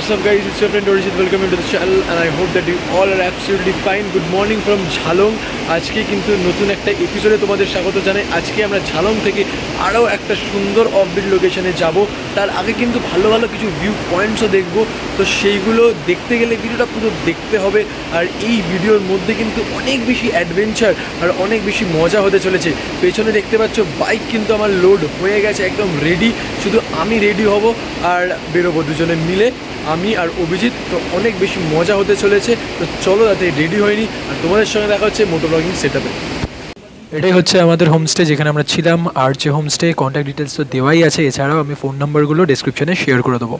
What's up guys, it's your friend Orishit, welcome to the channel and I hope that you all are absolutely fine. Good morning from Jhalong. আজকে কিন্তু নতুন একটা এপিসোডে তোমাদের স্বাগত জানাই। আজকে আমরা ঝালং থেকে আরও একটা সুন্দর অফবিট লোকেশনে যাব। তার আগে কিন্তু ভালো ভালো কিছু ভিউ পয়েন্টসও দেখব, তো সেইগুলো দেখতে গেলে ভিডিওটা পুরো দেখতে হবে। আর এই ভিডিওর মধ্যে কিন্তু অনেক বেশি অ্যাডভেঞ্চার আর অনেক বেশি মজা হতে চলেছে। পেছনে দেখতে পাচ্ছ বাইক কিন্তু আমার লোড হয়ে গেছে, একদম রেডি। শুধু আমি রেডি হব আর বেরোবো দুজনে মিলে, আমি আর অভিজিৎ। তো অনেক বেশি মজা হতে চলেছে, তো চলো তাতে রেডি হয়নি আর তোমাদের সঙ্গে দেখা হচ্ছে মোটো ব্লগিং সেটআপে। এটাই হচ্ছে আমাদের হোমস্টে যেখানে আমরা ছিলাম। আর যে হোমস্টে কন্ট্যাক্ট ডিটেলস তো দেওয়াই আছে, এছাড়াও আমি ফোন নাম্বারগুলো ডেসক্রিপশনে শেয়ার করে দেবো।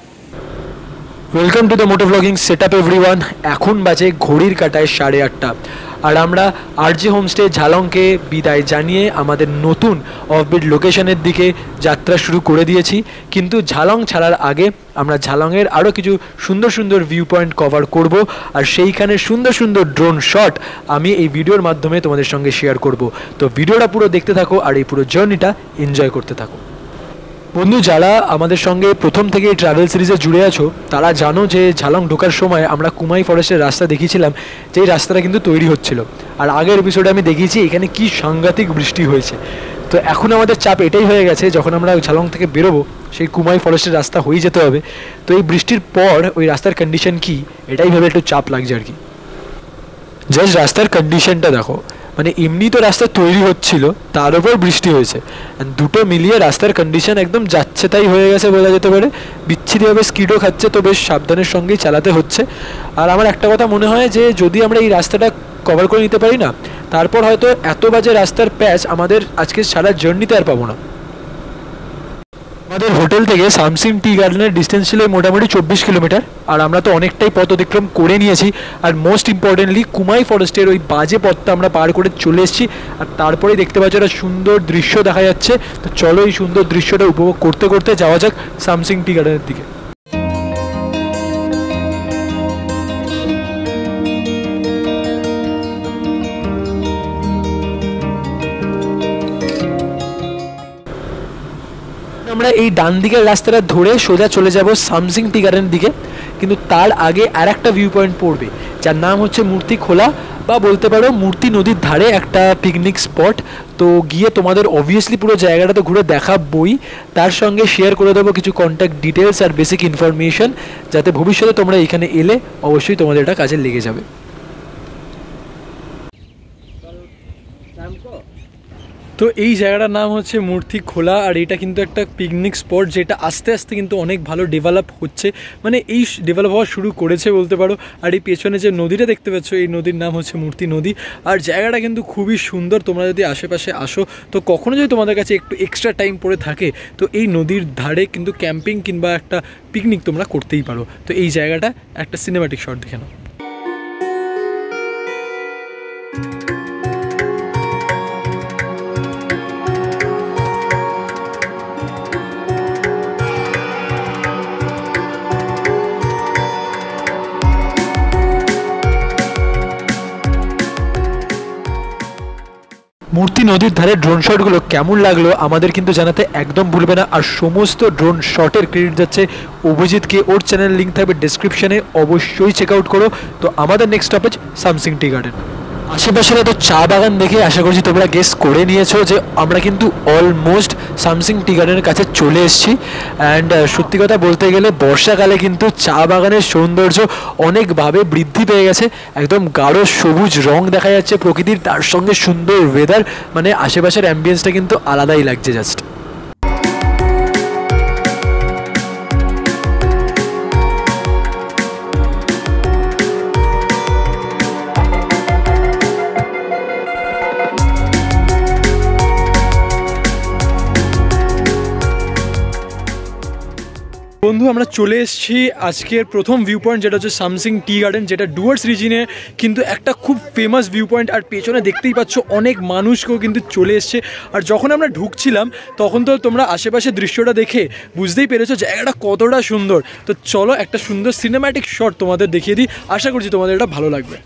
ওয়েলকাম টু দ্য মোটো ব্লগিং সেটআপ এভরিওয়ান। এখন বাজে ঘড়ির কাঁটায় 8:30 আর আমরা আরজে হোমস্টে ঝালংকে বিদায় জানিয়ে আমাদের নতুন অফবিট লোকেশনের দিকে যাত্রা শুরু করে দিয়েছি। কিন্তু ঝালং ছাড়ার আগে আমরা ঝালংয়ের আরও কিছু সুন্দর সুন্দর ভিউ পয়েন্ট কভার করব, আর সেইখানে সুন্দর সুন্দর ড্রোন শট আমি এই ভিডিওর মাধ্যমে তোমাদের সঙ্গে শেয়ার করব। তো ভিডিওটা পুরো দেখতে থাকো আর এই পুরো জার্নিটা এনজয় করতে থাকো। বন্ধু, যারা আমাদের সঙ্গে প্রথম থেকে এই ট্রাভেল সিরিজে জুড়ে আছো তারা জানো যে ঝালং ঢোকার সময় আমরা কুমাই ফরেস্টের রাস্তা দেখিয়েছিলাম, যে এই রাস্তাটা কিন্তু তৈরি হচ্ছিল। আর আগের এপিসোডে আমি দেখিয়েছি এখানে কি সাংঘাতিক বৃষ্টি হয়েছে। তো এখন আমাদের চাপ এটাই হয়ে গেছে, যখন আমরা ঝালং থেকে বেরোবো সেই কুমাই ফরেস্টের রাস্তা হয়ে যেতে হবে। তো এই বৃষ্টির পর ওই রাস্তার কন্ডিশন কি, এটাই ভেবে একটু চাপ লাগছে আর কি। জাস্ট রাস্তার কন্ডিশনটা দেখো, মানে এমনি তো রাস্তা তৈরি হচ্ছিল, তার উপর বৃষ্টি হয়েছে। দুটো মিলিয়ে রাস্তার কন্ডিশন একদম যাচ্ছে তাই হয়ে গেছে বলা যেতে পারে। বিচ্ছিরিভাবে স্কিডও খাচ্ছে, তো বেশ সাবধানের সঙ্গেই চালাতে হচ্ছে। আর আমার একটা কথা মনে হয় যে যদি আমরা এই রাস্তাটা কভার করে নিতে পারি না, তারপর হয়তো এত বাজে রাস্তার প্যাচ আমাদের আজকে সারা জার্নিতে আর পাবো না। আমাদের হোটেল থেকে সামসিং টি গার্ডেনের ডিস্টেন্স ছিল মোটামুটি 24 কিলোমিটার, আর আমরা তো অনেকটাই পথ অতিক্রম করে নিয়েছি। আর মোস্ট ইম্পর্টেন্টলি কুমাই ফরেস্টের ওই বাজে পথটা আমরা পার করে চলে এসেছি। আর তারপরেই দেখতে পাচ্ছি একটা সুন্দর দৃশ্য দেখা যাচ্ছে। তো চলো এই সুন্দর দৃশ্যটা উপভোগ করতে করতে যাওয়া যাক সামসিং টি গার্ডেনের দিকে। আমরা এই ডান দিকের রাস্তাটা ধরে সোজা চলে যাব সামসিং টি গার্ডেনের দিকে, কিন্তু তার আগে আর একটা ভিউ পয়েন্ট পড়বে যার নাম হচ্ছে মূর্তি খোলা, বা বলতে পারো মূর্তি নদীর ধারে একটা পিকনিক স্পট। তো গিয়ে তোমাদের অবভিয়াসলি পুরো জায়গাটা তো ঘুরে দেখাবই, তার সঙ্গে শেয়ার করে দেবো কিছু কন্ট্যাক্ট ডিটেলস আর বেসিক ইনফরমেশন, যাতে ভবিষ্যতে তোমরা এখানে এলে অবশ্যই তোমাদের এটা কাজে লেগে যাবে। তো এই জায়গাটার নাম হচ্ছে মূর্তি খোলা, আর এটা কিন্তু একটা পিকনিক স্পট যেটা আস্তে আস্তে কিন্তু অনেক ভালো ডেভেলপ হচ্ছে, মানে এই ডেভেলপ হওয়া শুরু করেছে বলতে পারো। আর এই পেছনে যে নদীটা দেখতে পাচ্ছ এই নদীর নাম হচ্ছে মূর্তি নদী। আর জায়গাটা কিন্তু খুবই সুন্দর। তোমরা যদি আশেপাশে আসো, তো কখনো যদি তোমাদের কাছে একটু এক্সট্রা টাইম পড়ে থাকে, তো এই নদীর ধারে কিন্তু ক্যাম্পিং কিংবা একটা পিকনিক তোমরা করতেই পারো। তো এই জায়গাটা একটা সিনেম্যাটিক শট দেখে নাও। মূর্তি নদীর ধারে ড্রোন শটগুলো কেমন লাগলো আমাদের কিন্তু জানাতে একদম ভুলবে না। আর সমস্ত ড্রোন শটের ক্রেডিট যাচ্ছে অভিজিৎকে, ওর চ্যানেল লিঙ্ক থাকবে ডেসক্রিপশনে, অবশ্যই চেক আউট করো। তো আমাদের next stoppage Samsing tea garden. আশেপাশের এত চা বাগান দেখে আশা করছি তোমরা গেস করে নিয়েছো যে আমরা কিন্তু অলমোস্ট সামসিং টি গার্ডেনের কাছে চলে এসেছি। অ্যান্ড সত্যি কথা বলতে গেলে বর্ষাকালে কিন্তু চা বাগানের সৌন্দর্য অনেকভাবে বৃদ্ধি পেয়ে গেছে। একদম গাঢ় সবুজ রং দেখা যাচ্ছে প্রকৃতির, তার সঙ্গে সুন্দর ওয়েদার, মানে আশেপাশের অ্যাম্বিয়েন্সটা কিন্তু আলাদাই লাগছে জাস্ট। বন্ধু, আমরা চলে এসেছি আজকের প্রথম ভিউ পয়েন্ট, যেটা হচ্ছে সামসিং টি গার্ডেন, যেটা ডুয়ার্স রিজিনে কিন্তু একটা খুব ফেমাস ভিউ পয়েন্ট। আর পেছনে দেখতেই পাচ্ছ অনেক মানুষকেও কিন্তু চলে এসছে। আর যখন আমরা ঢুকছিলাম তখন তো তোমরা আশেপাশে দৃশ্যটা দেখে বুঝতেই পেরেছো জায়গাটা কতটা সুন্দর। তো চলো একটা সুন্দর সিনেম্যাটিক শট তোমাদের দেখিয়ে দিই, আশা করছি তোমাদের এটা ভালো লাগবে।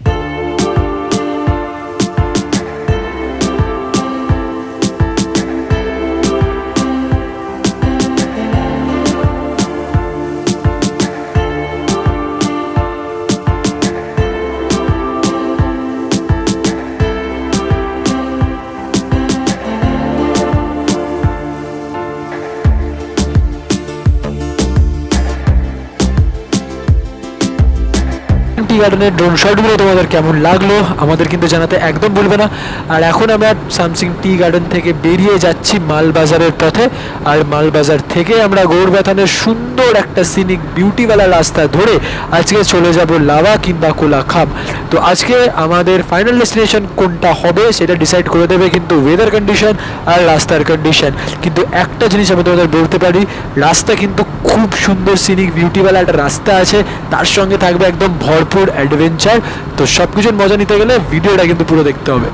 গার্ডেনের ড্রোন শটগুলো তোমাদের কেমন লাগলো আমাদের কিন্তু জানাতে একদম ভুলবে না। আর এখন আমরা সামসিং টি গার্ডেন থেকে বেরিয়ে যাচ্ছি মালবাজারের পথে। আর মালবাজার থেকে আমরা গৌড়বাথানের সুন্দর একটা সিনিক বিউটিওয়ালা রাস্তা ধরে আজকে চলে যাব লাভা কিংবা কোলাখাম। তো আজকে আমাদের ফাইনাল ডেস্টিনেশন কোনটা হবে সেটা ডিসাইড করে দেবে কিন্তু ওয়েদার কন্ডিশন আর রাস্তার কন্ডিশন। কিন্তু একটা জিনিস আমি তোমাদের বলতে পারি, রাস্তা কিন্তু খুব সুন্দর সিনিক বিউটিওয়ালা একটা রাস্তা আছে, তার সঙ্গে থাকবে একদম ভরপুর অ্যাডভেঞ্চার। তো সব কিছুর মজা নিতে গেলে ভিডিওটা কিন্তু পুরো দেখতে হবে।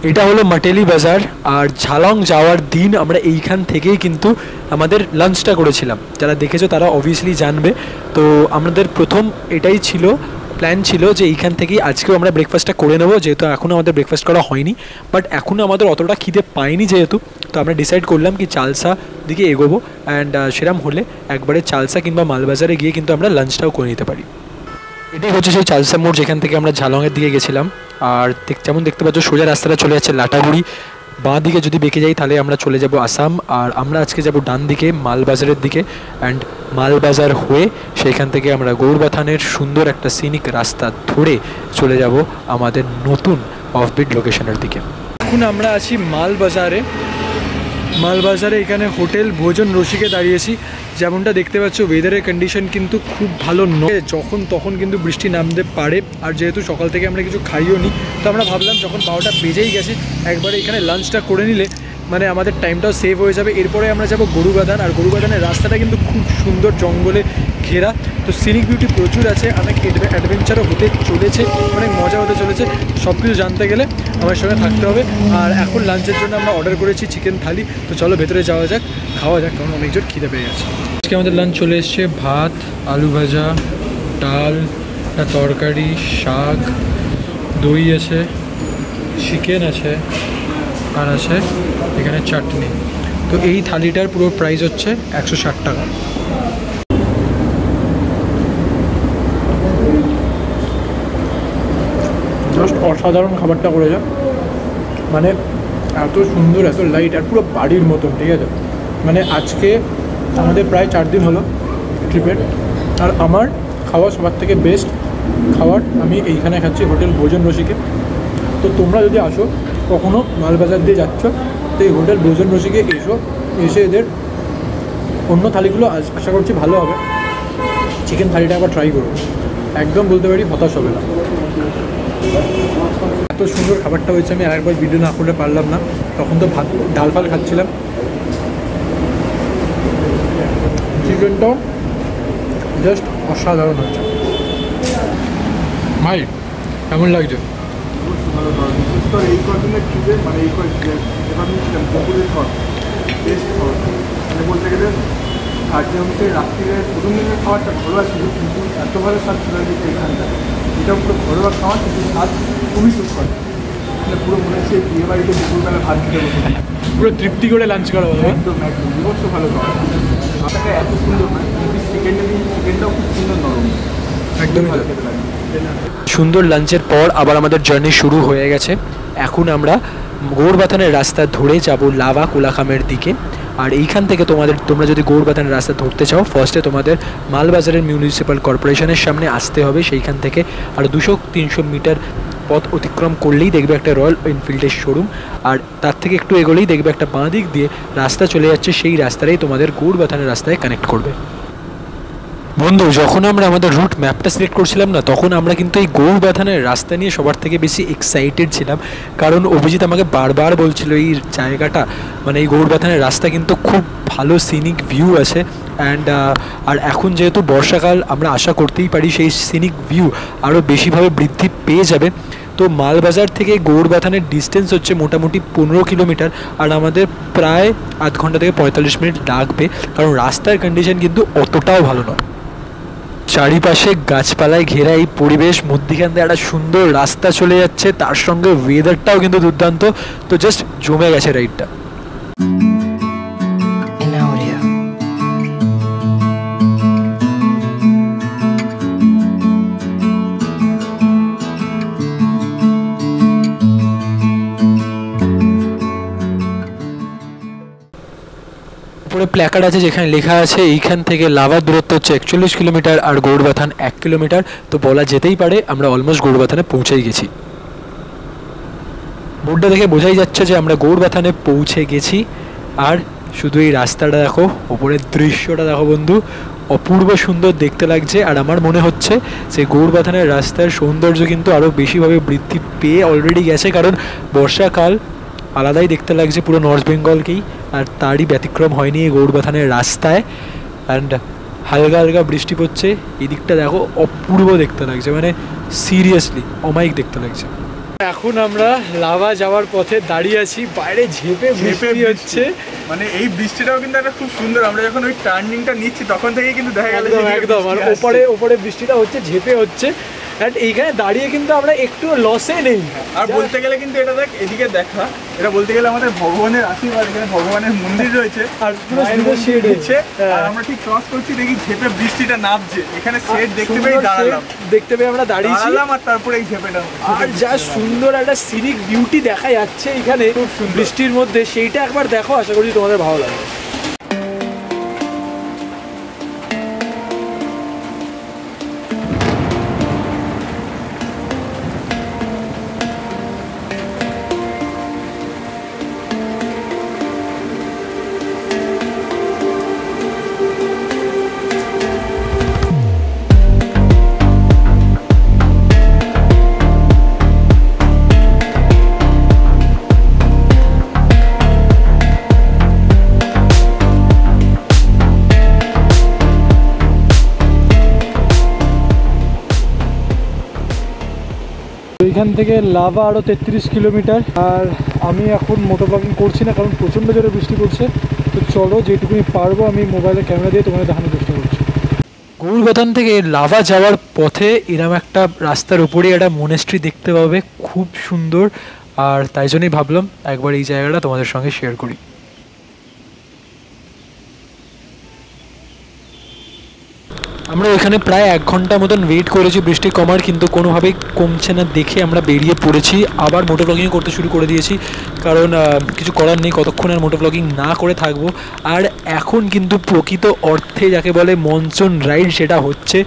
এটা হলো মাটেলি বাজার। আর ঝালং যাওয়ার দিন আমরা এইখান থেকেই কিন্তু আমাদের লাঞ্চটা করেছিলাম, যারা দেখেছো তারা অবভিয়াসলি জানবে। তো আমাদের প্রথম এটাই ছিল, প্ল্যান ছিল যে এইখান থেকেই আজকেও আমরা ব্রেকফাস্টটা করে নেবো, যেহেতু এখনও আমাদের ব্রেকফাস্ট করা হয়নি। বাট এখনও আমাদের অতটা খিদে পাইনি যেহেতু, তো আমরা ডিসাইড করলাম কি চালসা দিকে এগোবো। অ্যান্ড সেরম হলে একবারে চালসা কিংবা মালবাজারে গিয়ে কিন্তু আমরা লাঞ্চটাও করে নিতে পারি। এটাই হচ্ছে সেই চালসা মোড় যেখান থেকে আমরা ঝালংয়ের দিকে গেছিলাম। আর যেমন দেখতে পাচ্ছ সোজা রাস্তাটা চলে যাচ্ছে লাটাগুড়ি, বাঁ দিকে যদি বেঁকে যাই তাহলে আমরা চলে যাব আসাম। আর আমরা আজকে যাব ডান দিকে মালবাজারের দিকে। অ্যান্ড মালবাজার হয়ে সেইখান থেকে আমরা গৌড়বাথানের সুন্দর একটা সিনিক রাস্তা ধরে চলে যাব আমাদের নতুন অফবিট লোকেশনের দিকে। এখন আমরা আছি মালবাজারে। মালবাজারে এখানে হোটেল ভোজন রসিকে দাঁড়িয়েছি। যেমনটা দেখতে পাচ্ছ ওয়েদারের কন্ডিশন কিন্তু খুব ভালো নয়, যখন তখন কিন্তু বৃষ্টি নামতে পারে। আর যেহেতু সকাল থেকে আমরা কিছু খাইও নি, তো আমরা ভাবলাম যখন 12টা বেজেই গেছে একবারে এখানে লাঞ্চটা করে নিলে মানে আমাদের টাইমটাও সেভ হয়ে যাবে। এরপরে আমরা যাব গরুবাথান। আর গরুবাথানের রাস্তাটা কিন্তু খুব সুন্দর জঙ্গলে ঘেরা, তো সিনিক বিউটি প্রচুর আছে, অনেক অ্যাডভেঞ্চারও হতে চলেছে, অনেক মজা হতে চলেছে। সব কিছু জানতে গেলে আমার সঙ্গে থাকতে হবে। আর এখন লাঞ্চের জন্য আমরা অর্ডার করেছি চিকেন থালি। তো চলো ভেতরে যাওয়া যাক, খাওয়া যাক, কারণ অনেক জোর খিদে পেয়ে গেছে। আজকে আমাদের লাঞ্চ চলে এসছে ভাত, আলু ভাজা, ডাল, একটা তরকারি, শাক, দই আছে, চিকেন আছে, আর আছে এখানে চাটনি। তো এই থালিটার পুরো প্রাইস হচ্ছে 160 টাকা। জাস্ট অসাধারণ খাবারটা করে যা, মানে এত সুন্দর, এত লাইট, আর পুরো বাড়ির মতন, ঠিক আছে। মানে আজকে আমাদের প্রায় 4 দিন হলো ট্রিপের, আর আমার খাওয়া সবার থেকে বেস্ট খাবার আমি এইখানে খাচ্ছি, হোটেল ভোজন রসিকে। তো তোমরা যদি আসো কখনও মালবাজার দিয়ে যাচ্ছ, তো এই হোটেল ভোজন রসিকে এসে এদের অন্য থালিগুলো আশা করছি ভালো হবে। চিকেন থালিটা আবার ট্রাই করবো, একদম বলতে পারি হতাশ হবে না। এত সুন্দর খাবারটা হয়েছে, আমি আরেকবার ভিডিও না করতে পারলাম না, তখন তো ভাত ডাল ফাল খাচ্ছিলাম। চিকেনটাও জাস্ট অসাধারণ হচ্ছে। ভাই কেমন লাগছে? বিশেষ করে এই কদিনের ট্রিপে, মানে এই যেখানে ছিলাম দুপুরের পর বেস্ট খাবার, মানে বলতে গেলে। আর যে হচ্ছে রাত্রিরে প্রথম দিনের খাবারটা ঘরোয়া ছিল, কিন্তু এত ভালো স্বাদ ছিল যে এখানটা, এটা পুরো ঘরোয়া খাওয়া, কিন্তু স্বাদ খুবই সুন্দর। মানে পুরো মনে হচ্ছে বিয়ে বাড়িতে দুপুরবেলা ভাত খেতে বসে পুরো তৃপ্তি করে লাঞ্চ করা হবে। একদম একদম বিভৎস ভালো খাবার। ভাতটা এত সুন্দর নয়, কিন্তু চিকেনটাও খুব সুন্দর নরম, একদমই ভালো খেতে লাগে। সুন্দর লাঞ্চের পর আবার আমাদের জার্নি শুরু হয়ে গেছে। এখন আমরা গৌড়বাথানের রাস্তা ধরে যাব লাভা কোলাখামের দিকে। আর এইখান থেকে তোমরা যদি গৌড়বাথানের রাস্তা ধরতে চাও, ফার্স্টে তোমাদের মালবাজারের মিউনিসিপ্যাল কর্পোরেশনের সামনে আসতে হবে। সেইখান থেকে আর 200-300 মিটার পথ অতিক্রম করলেই দেখবে একটা রয়্যাল এনফিল্ডের শোরুম। আর তার থেকে একটু এগোলেই দেখবে একটা বাঁ দিক দিয়ে রাস্তা চলে যাচ্ছে, সেই রাস্তাটাই তোমাদের গৌড়বাথানের রাস্তায় কানেক্ট করবে। বন্ধু, যখন আমরা আমাদের রুট ম্যাপটা সিলেক্ট করছিলাম না, তখন আমরা কিন্তু এই গৌড়বাথানের রাস্তা নিয়ে সবার থেকে বেশি এক্সাইটেড ছিলাম, কারণ অভিজিৎ আমাকে বারবার বলছিল এই জায়গাটা, মানে এই গৌড়বাথানের রাস্তা কিন্তু খুব ভালো সিনিক ভিউ আছে। অ্যান্ড আর এখন যেহেতু বর্ষাকাল, আমরা আশা করতেই পারি সেই সিনিক ভিউ আরও বেশিভাবে বৃদ্ধি পেয়ে যাবে। তো মালবাজার থেকে গৌড়বাথানের ডিস্টেন্স হচ্ছে মোটামুটি 15 কিলোমিটার, আর আমাদের প্রায় আধ ঘন্টা থেকে 45 মিনিট লাগবে, কারণ রাস্তার কন্ডিশন কিন্তু অতটাও ভালো নয়। চারিপাশে গাছপালায় ঘেরা এই পরিবেশ, মধ্যিখান থেকে একটা সুন্দর রাস্তা চলে যাচ্ছে, তার সঙ্গে ওয়েদারটাও কিন্তু দুর্দান্ত। তো জাস্ট জমে গেছে রাইডটা। উপরে উপরে প্ল্যাকার্ড আছে যেখানে লেখা আছে এইখান থেকে লাভার দূরত্ব হচ্ছে 41 কিলোমিটার আর গৌড়বাথান 1 কিলোমিটার। তো বলা যেতেই পারে আমরা অলমোস্ট গৌড়বাথানে পৌঁছেই গেছি। বোর্ডটা দেখে বোঝাই যাচ্ছে যে আমরা গৌড়বাথানে পৌঁছে গেছি। আর শুধু এই রাস্তাটা দেখো, ওপরের দৃশ্যটা দেখো বন্ধু, অপূর্ব সুন্দর দেখতে লাগছে। আর আমার মনে হচ্ছে যে গৌড়বাথানের রাস্তার সৌন্দর্য কিন্তু আরও বেশিভাবে বৃদ্ধি পেয়ে অলরেডি গেছে, কারণ বর্ষাকাল আলাদাই দেখতে লাগছে পুরো নর্থ বেঙ্গলকেই। আর তারই ব্যতিক্রম হয়নি এই গৌড়বাথানের রাস্তায়। অ্যান্ড হালকা হালকা বৃষ্টি পড়ছে, এই দিকটা দেখো অপূর্ব দেখতে লাগছে, মানে সিরিয়াসলি অমায়িক দেখতে লাগছে। এখন আমরা লাভা যাওয়ার পথে দাঁড়িয়ে আছি, বাইরে ঝেপে বৃষ্টি হচ্ছে। মানে এই বৃষ্টিটাও কিন্তু একটা খুব সুন্দর। আমরা যখন ওই টার্নিংটা নিচ্ছি তখন থেকেই কিন্তু দেখা গেল একদম, আর ওপরে বৃষ্টিটা হচ্ছে, ঝেপে হচ্ছে। অ্যান্ড এইখানে দাঁড়িয়ে কিন্তু আমরা একটু লসে নেই। আর বলতে গেলে কিন্তু এটা দেখ, এদিকে দেখা, এটা বলতে গেলে আমাদের ভগবানের আশীর্বাদ। এখানে ভগবানের মন্দির রয়েছে আর পুরো সুন্দর শেড হচ্ছে। আর আমরা ঠিক ক্রস করছি, দেখি ঝেপে বৃষ্টিটা নামছে। এখানে শেড দেখতে পেয়ে দাঁড়ালাম, আমরা দাঁড়িয়েছিলাম। আর তারপরে এই ঝেপেটা, আর যা সুন্দর একটা সিনিক বিউটি দেখা যাচ্ছে এখানে বৃষ্টির মধ্যে, সেইটা একবার দেখো, আশা করি তোমাদের ভালো লাগবে। এইখান থেকে লাভা আরও 33 কিলোমিটার। আর আমি এখন মোটো ব্লগিং করছি না, কারণ প্রচণ্ড জোরে বৃষ্টি পড়ছে। তো চলো, যেটুকুনি পারবো আমি মোবাইলের ক্যামেরা দিয়ে তোমাদের দেখানোর চেষ্টা করছি। গৌড়বাথান থেকে লাভা যাওয়ার পথে এরম একটা রাস্তার উপরেই একটা মনেস্ট্রি দেখতে পাবে, খুব সুন্দর। আর তাই জন্যই ভাবলাম একবার এই জায়গাটা তোমাদের সঙ্গে শেয়ার করি। আমরা এখানে প্রায় 1 ঘন্টা মতন ওয়েট করেছি বৃষ্টি কমার, কিন্তু কোনোভাবেই কমছে না দেখে আমরা বেরিয়ে পড়েছি। আবার মোটো ব্লগিং করতে শুরু করে দিয়েছি, কারণ কিছু করার নেই, কতক্ষণ আর মোটো ব্লগিং না করে থাকবো। আর এখন কিন্তু প্রকৃত অর্থে যাকে বলে মনসুন রাইড, সেটা হচ্ছে।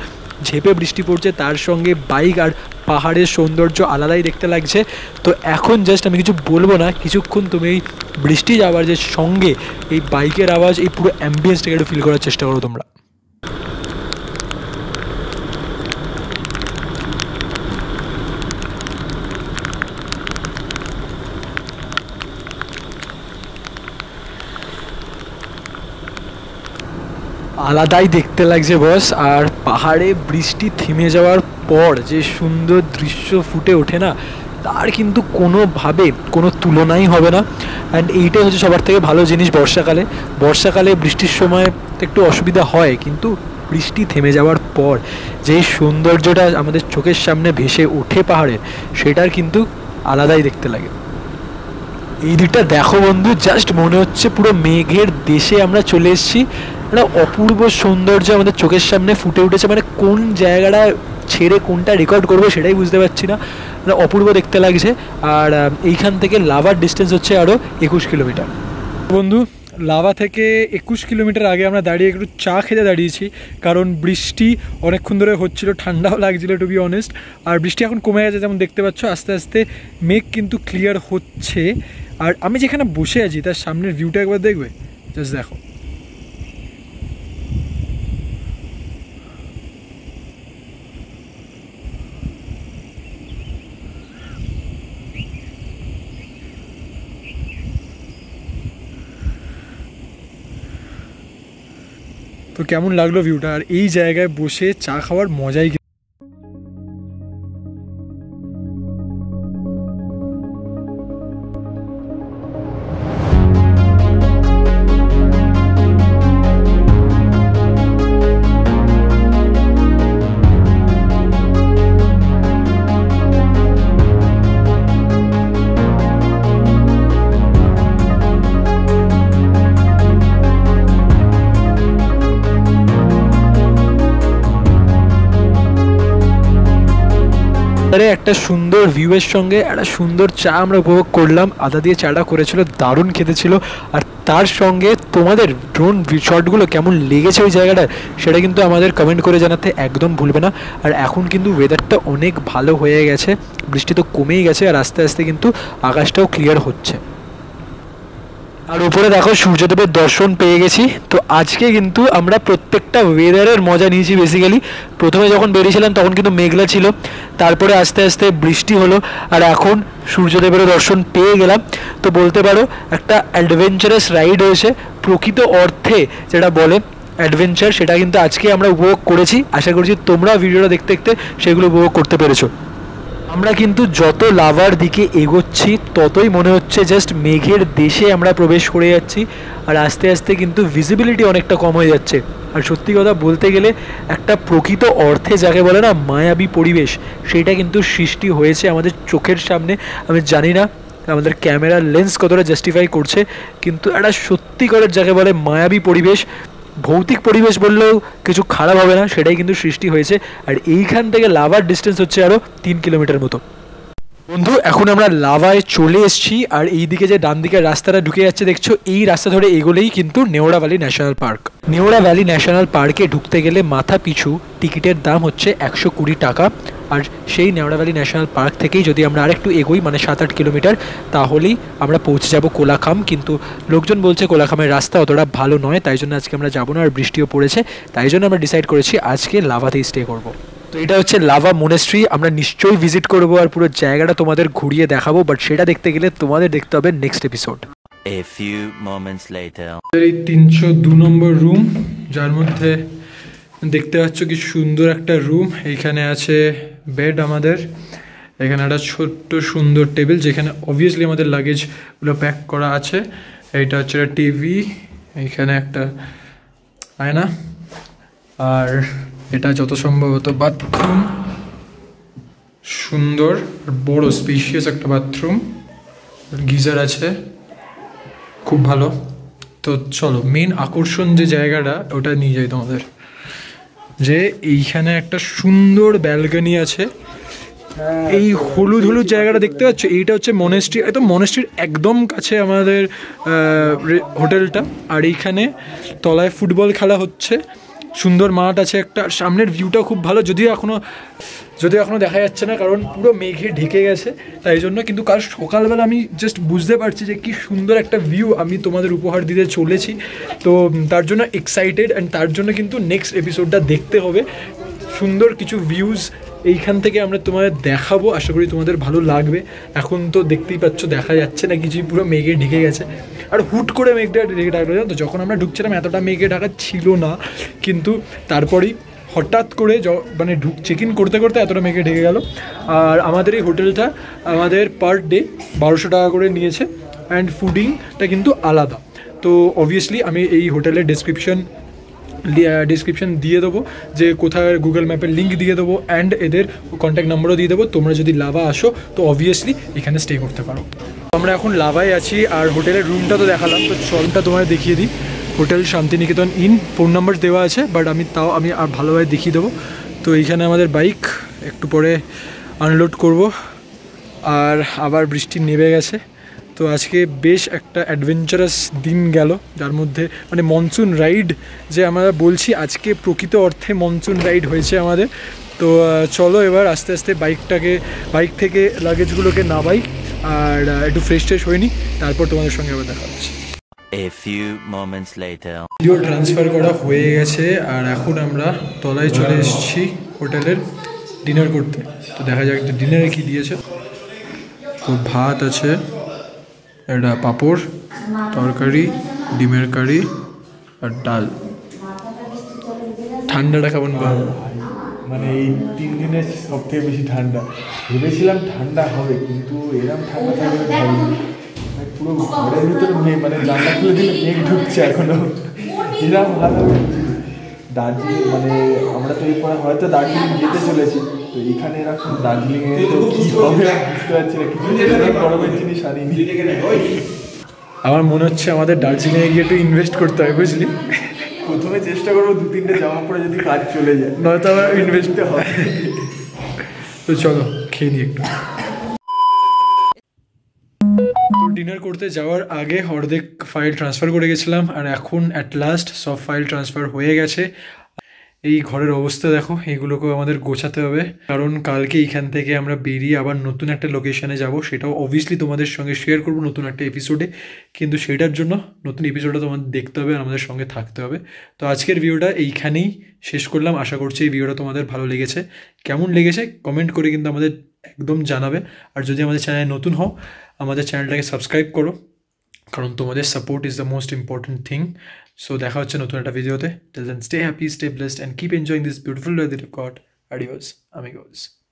ঝেপে বৃষ্টি পড়ছে, তার সঙ্গে বাইক আর পাহাড়ের সৌন্দর্য আলাদাই দেখতে লাগছে। তো এখন জাস্ট আমি কিছু বলবো না, কিছুক্ষণ তুমি এই বৃষ্টি যাওয়ার যে সঙ্গে এই বাইকের আওয়াজ, এই পুরো অ্যাম্বিয়েন্সটাকে একটু ফিল করার চেষ্টা করো তোমরা। আলাদাই দেখতে লাগছে বস। আর পাহাড়ে বৃষ্টি থেমে যাওয়ার পর যে সুন্দর দৃশ্য ফুটে ওঠে না, তার কিন্তু কোনোভাবে কোনো তুলনাই হবে না। অ্যান্ড এইটাই হচ্ছে সবার থেকে ভালো জিনিস বর্ষাকালে বৃষ্টির সময় একটু অসুবিধা হয়, কিন্তু বৃষ্টি থেমে যাওয়ার পর যে সৌন্দর্যটা আমাদের চোখের সামনে ভেসে ওঠে পাহাড়ের, সেটার কিন্তু আলাদাই দেখতে লাগে। এই দিকটা দেখো বন্ধু, জাস্ট মনে হচ্ছে পুরো মেঘের দেশে আমরা চলে এসেছি। একটা অপূর্ব সৌন্দর্য আমাদের চোখের সামনে ফুটে উঠেছে, মানে কোন জায়গাটা ছেড়ে কোনটা রেকর্ড করবো সেটাই বুঝতে পারছি না, মানে অপূর্ব দেখতে লাগছে। আর এইখান থেকে লাভার ডিস্টেন্স হচ্ছে আরও 21 কিলোমিটার। বন্ধু, লাভা থেকে 21 কিলোমিটার আগে আমরা দাঁড়িয়ে একটু চা খেতে দাঁড়িয়েছি, কারণ বৃষ্টি অনেকক্ষণ ধরে হচ্ছিল, ঠান্ডাও লাগছিল টু বি অনেস্ট। আর বৃষ্টি এখন কমে গেছে, যেমন দেখতে পাচ্ছ আস্তে আস্তে মেঘ কিন্তু ক্লিয়ার হচ্ছে। আর আমি যেখানে বসে আছি তার সামনের ভিউটা একবার দেখবে, জাস্ট দেখো। তো কেমন লাগলো ভিউটা? আর এই জায়গায় বসে চা খাওয়ার মজাই। একটা সুন্দর ভিউয়ের সঙ্গে একটা সুন্দর চা আমরা উপভোগ করলাম। আদা দিয়ে চাটা করেছিল, দারুণ খেতে ছিল। আর তার সঙ্গে তোমাদের ড্রোন শটগুলো কেমন লেগেছে ওই জায়গাটার সেটা কিন্তু আমাদের কমেন্ট করে জানাতে একদম ভুলবে না। আর এখন কিন্তু ওয়েদারটা অনেক ভালো হয়ে গেছে, বৃষ্টি তো কমেই গেছে আর আস্তে আস্তে কিন্তু আকাশটাও ক্লিয়ার হচ্ছে। আর উপরে দেখো সূর্যদেবের দর্শন পেয়ে গেছি। তো আজকে কিন্তু আমরা প্রত্যেকটা ওয়েদারের মজা নিয়েছি বেসিক্যালি। প্রথমে যখন বেরিয়েছিলাম তখন কিন্তু মেঘলা ছিল, তারপরে আস্তে আস্তে বৃষ্টি হলো, আর এখন সূর্যদেবেরও দর্শন পেয়ে গেলাম। তো বলতে পারো একটা অ্যাডভেঞ্চারাস রাইড হয়েছে, প্রকৃত অর্থে যেটা বলে অ্যাডভেঞ্চার, সেটা কিন্তু আজকে আমরা উপভোগ করেছি। আশা করছি তোমরা ভিডিওটা দেখতে দেখতে সেগুলো উপভোগ করতে পেরেছো। আমরা কিন্তু যত লাভার দিকে এগোচ্ছি ততই মনে হচ্ছে জাস্ট মেঘের দেশে আমরা প্রবেশ করে যাচ্ছি, আর আস্তে আস্তে কিন্তু ভিজিবিলিটি অনেকটা কম হয়ে যাচ্ছে। আর সত্যি কথা বলতে গেলে একটা প্রকৃত অর্থে যাকে বলে না মায়াবী পরিবেশ, সেটা কিন্তু সৃষ্টি হয়েছে আমাদের চোখের সামনে। আমি জানি না আমাদের ক্যামেরার লেন্স কতটা জাস্টিফাই করছে, কিন্তু একটা সত্যিকারের যাকে বলে মায়াবী পরিবেশ, ভৌতিক পরিবেশ বললেও কিছু খারাপ হবে না, সেটাই কিন্তু সৃষ্টি হয়েছে। আর এইখান থেকে লাভার ডিস্টেন্স হচ্ছে আরও 3 কিলোমিটার মতো। বন্ধু এখন আমরা লাভায় চলে এসেছি, আর এই দিকে যে ডান দিকের রাস্তাটা ঢুকে যাচ্ছে দেখছো, এই রাস্তা ধরে এগোলেই কিন্তু Neora valley national park. Neora valley national পার্কে ঢুকতে গেলে মাথা পিছু টিকিটের দাম হচ্ছে 120 টাকা। আর সেই নেওড়া ভ্যালি ন্যাশনাল পার্ক থেকেই যদি আমরা আরেকটু এগোই মানে 7-8 কিলোমিটার, তাহলেই আমরা পৌঁছে যাব কোলাখাম। কিন্তু লোকজন বলছে কোলাখামের রাস্তা অতটা ভালো নয়, তাই জন্য আজকে আমরা যাবো না, আর বৃষ্টিও পড়েছে, তাই জন্য আমরা ডিসাইড করেছি আজকে লাভাতেই স্টে করব। তো এটা হচ্ছে লাভা মনেস্ট্রি, আমরা নিশ্চয়ই ভিজিট করব আর পুরো জায়গাটা তোমাদের ঘুরিয়ে দেখাবো, বাট সেটা দেখতে গেলে তোমাদের দেখতে হবে next episode. A few moments later. এই 302 নম্বর রুম, যার মধ্যে দেখতে পাচ্ছ কি সুন্দর একটা রুম। এইখানে আছে বেড আমাদের, এখানে একটা ছোট্ট সুন্দর টেবিল যেখানে অবভিয়াসলি আমাদের লাগেজগুলো প্যাক করা আছে। এইটা হচ্ছে টিভি, এইখানে একটা আয়না, আর এটা যত সম্ভবত বাথরুম, সুন্দর বড় স্পেশিয়াস একটা বাথরুম, গিজার আছে, খুব ভালো। তো চলো মেন আকর্ষণ যে জায়গাটা ওটা নিয়ে যাই তোমাদের, যে এইখানে একটা সুন্দর ব্যালকনি আছে। এই হলুদ হলুদ জায়গাটা দেখতে পাচ্ছ, এইটা হচ্ছে মনেস্ট্রি, একদম মনেস্ট্রির একদম কাছে আমাদের হোটেলটা। আর এইখানে তলায় ফুটবল খেলা হচ্ছে, সুন্দর মাঠ আছে একটা, সামনের ভিউটা খুব ভালো, যদিও এখনো দেখা যাচ্ছে না কারণ পুরো মেঘে ঢেকে গেছে, তাই জন্য। কিন্তু কাল সকালবেলা আমি জাস্ট বুঝতে পারছি যে কি সুন্দর একটা ভিউ আমি তোমাদের উপহার দিতে চলেছি। তো তার জন্য এক্সাইটেড, অ্যান্ড তার জন্য কিন্তু নেক্সট এপিসোডটা দেখতে হবে। সুন্দর কিছু ভিউজ এইখান থেকে আমরা তোমাদের দেখাবো, আশা করি তোমাদের ভালো লাগবে। এখন তো দেখতেই পাচ্ছ দেখা যাচ্ছে না কিছুই, পুরো মেঘে ঢেকে গেছে। আর হুট করে মেঘটা ঢেকে ঢাকলো, জানো তো, যখন আমরা ঢুকছিলাম এতটা মেঘে ঢাকা ছিল না, কিন্তু তারপরেই হঠাৎ করে মানে চেক ইন করতে করতে এতটা মেঘে ঢেকে গেল। আর আমাদের এই হোটেলটা আমাদের পার ডে 1200 টাকা করে নিয়েছে, অ্যান্ড ফুডিংটা কিন্তু আলাদা। তো অবভিয়াসলি আমি এই হোটেলের ডিসক্রিপশন দিয়ে দেবো, যে কোথায় গুগল ম্যাপের লিঙ্ক দিয়ে দেবো, অ্যান্ড এদের কন্ট্যাক্ট নাম্বারও দিয়ে দেবো। তোমরা যদি লাভা আসো তো অবভিয়াসলি এখানে স্টে করতে পারো। আমরা এখন লাভায় আছি, আর হোটেলের রুমটা তো দেখালাম, তো চলটা তোমায় দেখিয়ে দিই। Hotel Shantiniketan inn, phone number দেওয়া আছে, বাট আমি আর ভালোভাবে দেখিয়ে দেবো। তো এইখানে আমাদের বাইক একটু পরে আনলোড করব, আর আবার বৃষ্টি নেমে গেছে। তো আজকে বেশ একটা অ্যাডভেঞ্চারাস দিন গেল, যার মধ্যে মানে মনসুন রাইড যে আমরা বলছি, আজকে প্রকৃত অর্থে মনসুন রাইড হয়েছে আমাদের। তো চলো এবার আস্তে আস্তে বাইক থেকে লাগেজগুলোকে নামাই, আর একটু ফ্রেশ হয়ে নিই, তারপর তোমাদের সঙ্গে আবার দেখা হচ্ছে। A few moments later. Video transfer করা হয়ে গেছে, আর এখন আমরা তলায় চলে এসেছি হোটেলের ডিনার করতে। তো দেখা যাক ডিনারে কি দিয়েছে। তো ভাত আছে, একটা পাঁপড়, তরকারি, ডিমের কারি আর ডাল। ঠান্ডাটা কেমন পাবো? মানে এই 3 দিনে সব থেকে বেশি ঠান্ডা। ভেবেছিলাম ঠান্ডা হবে, কিন্তু এরকম ঠান্ডা থাকবে ভাবিনি। পুরো ঘরের ভিতরে মানে জানলা খুলে দিলে মেঘ ঢুকছে এখনো, এরকম ভালো। দার্জিলিং মানে আমরা তো এরপরে হয়তো দার্জিলিং যেতে চলেছি, তো এখানে এরকম দার্জিলিংয়ে তো কী হবে বুঝতে পারছি না, কিছু গরমের জিনিস আনিনি। আমার মনে হচ্ছে আমাদের দার্জিলিংয়ে গিয়ে একটু ইনভেস্ট করতে হবে, বুঝলি। প্রথমে চেষ্টা করবো 2-3টে জামা পরে যদি কাজ চলে যায়, নয়তো আবার ইনভেস্টে হয়। তো চলো খেয়ে নিই একটু। তো ডিনার করতে যাওয়ার আগে অর্ধেক ফাইল ট্রান্সফার করে গেছিলাম, আর এখন অ্যাট লাস্ট সব ফাইল ট্রান্সফার হয়ে গেছে। এই ঘরের অবস্থা দেখো, এইগুলোকেও আমাদের গোছাতে হবে, কারণ কালকে এইখান থেকে আমরা বেরিয়ে আবার নতুন একটা লোকেশনে যাব। সেটাও অবভিয়াসলি তোমাদের সঙ্গে শেয়ার করব নতুন একটা এপিসোডে, কিন্তু সেটার জন্য নতুন এপিসোডটা তোমাদের দেখতে হবে আর আমাদের সঙ্গে থাকতে হবে। তো আজকের ভিডিওটা এইখানেই শেষ করলাম। আশা করছি এই ভিডিওটা তোমাদের ভালো লেগেছে। কেমন লেগেছে কমেন্ট করে কিন্তু আমাদের একদম জানাবে। আর যদি আমাদের চ্যানেলে নতুন হও, আমাদের চ্যানেলটাকে সাবস্ক্রাইব করো, কারণ তোমাদের support is the most important thing. So দেখা হচ্ছে নতুন একটা ভিডিওতে। Till then stay happy, stay blessed and keep enjoying this beautiful weather you got. Adios, amigos.